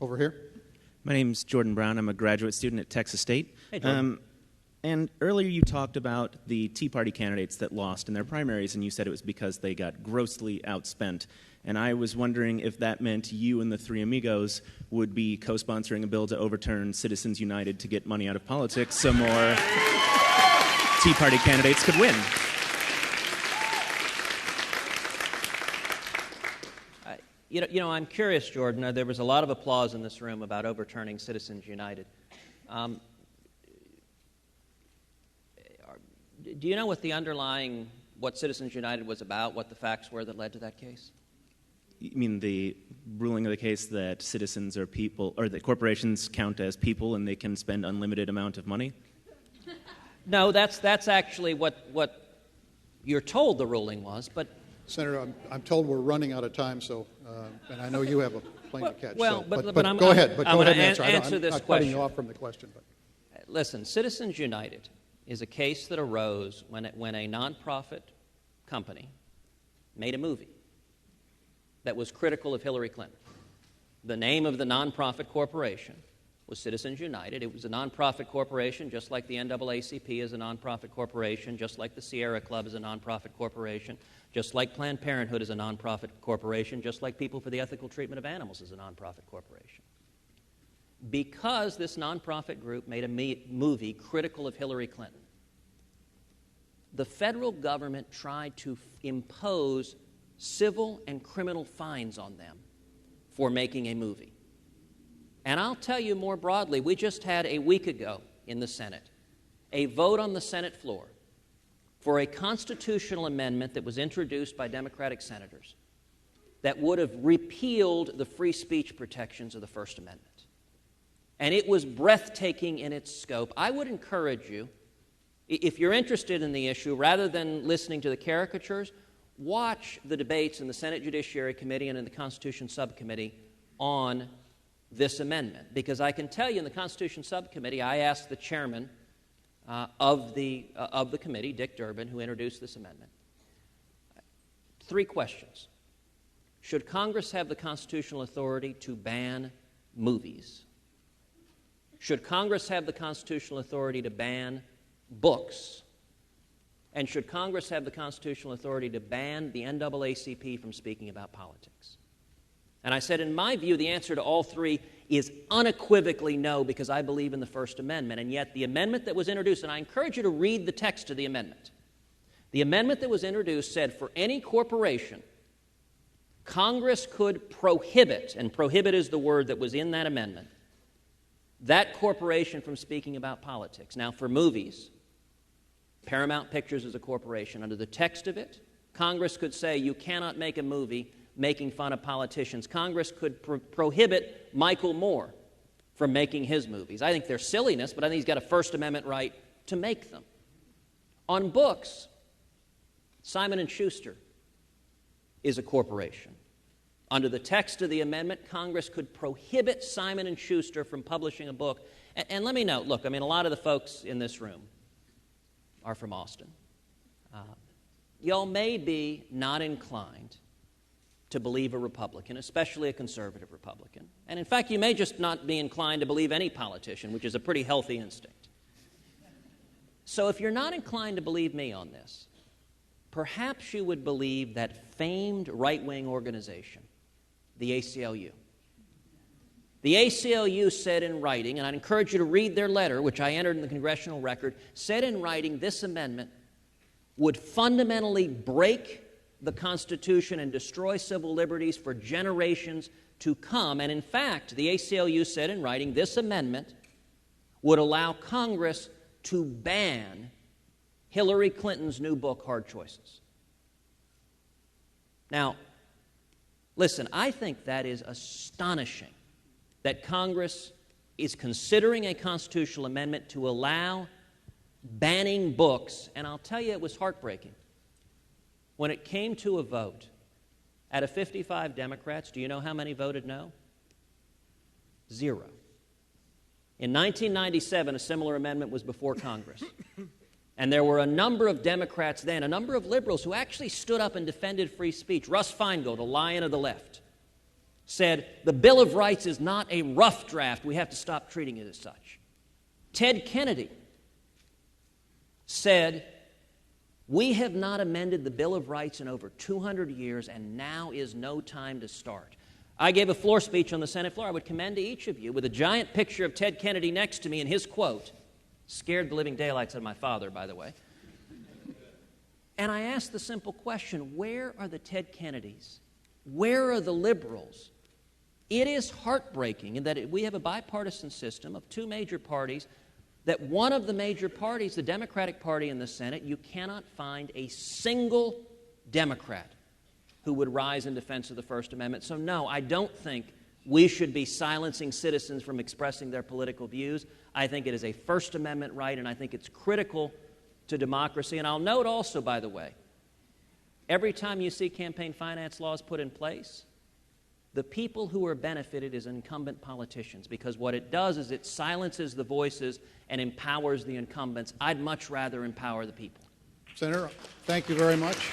Over here. My name's Jordan Brown. I'm a graduate student at Texas State. Hey, Jordan. And earlier you talked about the Tea Party candidates that lost in their primaries, and you said it was because they got grossly outspent. And I was wondering if that meant you and the three amigos would be co-sponsoring a bill to overturn Citizens United to get money out of politics so more Tea Party candidates could win. You know, I'm curious, Jordan. There was a lot of applause in this room about overturning Citizens United. Do you know what what Citizens United was about, what the facts were that led to that case? You mean the ruling of the case that citizens are people, or that corporations count as people and they can spend unlimited amount of money? No, that's actually what you're told the ruling was, but... Senator, I'm told we're running out of time, so, and I know you have a plane to catch. Well, so, but I'm, go ahead. I'm Go ahead and answer I'm this not question. cutting you off from the question. But. Listen, Citizens United is a case that arose when a nonprofit company made a movie that was critical of Hillary Clinton. The name of the nonprofit corporation was Citizens United. It was a nonprofit corporation, just like the NAACP is a nonprofit corporation, just like the Sierra Club is a nonprofit corporation, just like Planned Parenthood is a nonprofit corporation, just like People for the Ethical Treatment of Animals is a nonprofit corporation. Because this nonprofit group made a movie critical of Hillary Clinton, the federal government tried to impose civil and criminal fines on them for making a movie. And I'll tell you more broadly, we just had a week ago in the Senate a vote on the Senate floor for a constitutional amendment that was introduced by Democratic senators that would have repealed the free speech protections of the First Amendment. And it was breathtaking in its scope. I would encourage you, if you're interested in the issue, rather than listening to the caricatures, watch the debates in the Senate Judiciary Committee and in the Constitution Subcommittee on this amendment. Because I can tell you in the Constitution Subcommittee, I asked the chairman of the committee, Dick Durbin, who introduced this amendment, 3 questions. Should Congress have the constitutional authority to ban movies? Should Congress have the constitutional authority to ban books? And should Congress have the constitutional authority to ban the NAACP from speaking about politics? And I said, in my view, the answer to all 3 is unequivocally no, because I believe in the First Amendment. And yet the amendment that was introduced, and I encourage you to read the text of the amendment. The amendment that was introduced said for any corporation, Congress could prohibit, and prohibit is the word that was in that amendment, that corporation from speaking about politics. Now, for movies, Paramount Pictures is a corporation. Under the text of it, Congress could say you cannot make a movie making fun of politicians. Congress could prohibit Michael Moore from making his movies. I think they're silliness, but I think he's got a First Amendment right to make them. On books, Simon & Schuster is a corporation. Under the text of the amendment, Congress could prohibit Simon & Schuster from publishing a book. And let me note, look, I mean, a lot of the folks in this room are from Austin. Y'all may be not inclined to believe a Republican, especially a conservative Republican. And in fact, you may just not be inclined to believe any politician, which is a pretty healthy instinct. So if you're not inclined to believe me on this, perhaps you would believe that famed right-wing organization, the ACLU. The ACLU said in writing, and I'd encourage you to read their letter, which I entered in the congressional record, said in writing this amendment would fundamentally break the Constitution and destroy civil liberties for generations to come. And in fact, the ACLU said in writing, this amendment would allow Congress to ban Hillary Clinton's new book, Hard Choices. Now, listen, I think that is astonishing that Congress is considering a constitutional amendment to allow banning books, and I'll tell you it was heartbreaking. When it came to a vote, out of 55 Democrats, do you know how many voted no? 0. In 1997, a similar amendment was before Congress. And there were a number of Democrats then, a number of liberals who actually stood up and defended free speech. Russ Feingold, a lion of the left, said, the Bill of Rights is not a rough draft. We have to stop treating it as such. Ted Kennedy said, we have not amended the Bill of Rights in over 200 years, and now is no time to start. I gave a floor speech on the Senate floor. I would commend to each of you with a giant picture of Ted Kennedy next to me and his quote, scared the living daylights out of my father, by the way. And I asked the simple question, where are the Ted Kennedys? Where are the liberals? It is heartbreaking in that we have a bipartisan system of two major parties, that one of the major parties, the Democratic Party in the Senate, you cannot find a single Democrat who would rise in defense of the First Amendment. So no, I don't think we should be silencing citizens from expressing their political views. I think it is a First Amendment right, and I think it's critical to democracy. And I'll note also, by the way, every time you see campaign finance laws put in place, the people who are benefited is incumbent politicians, because what it does is it silences the voices and empowers the incumbents. I'd much rather empower the people. Senator, thank you very much.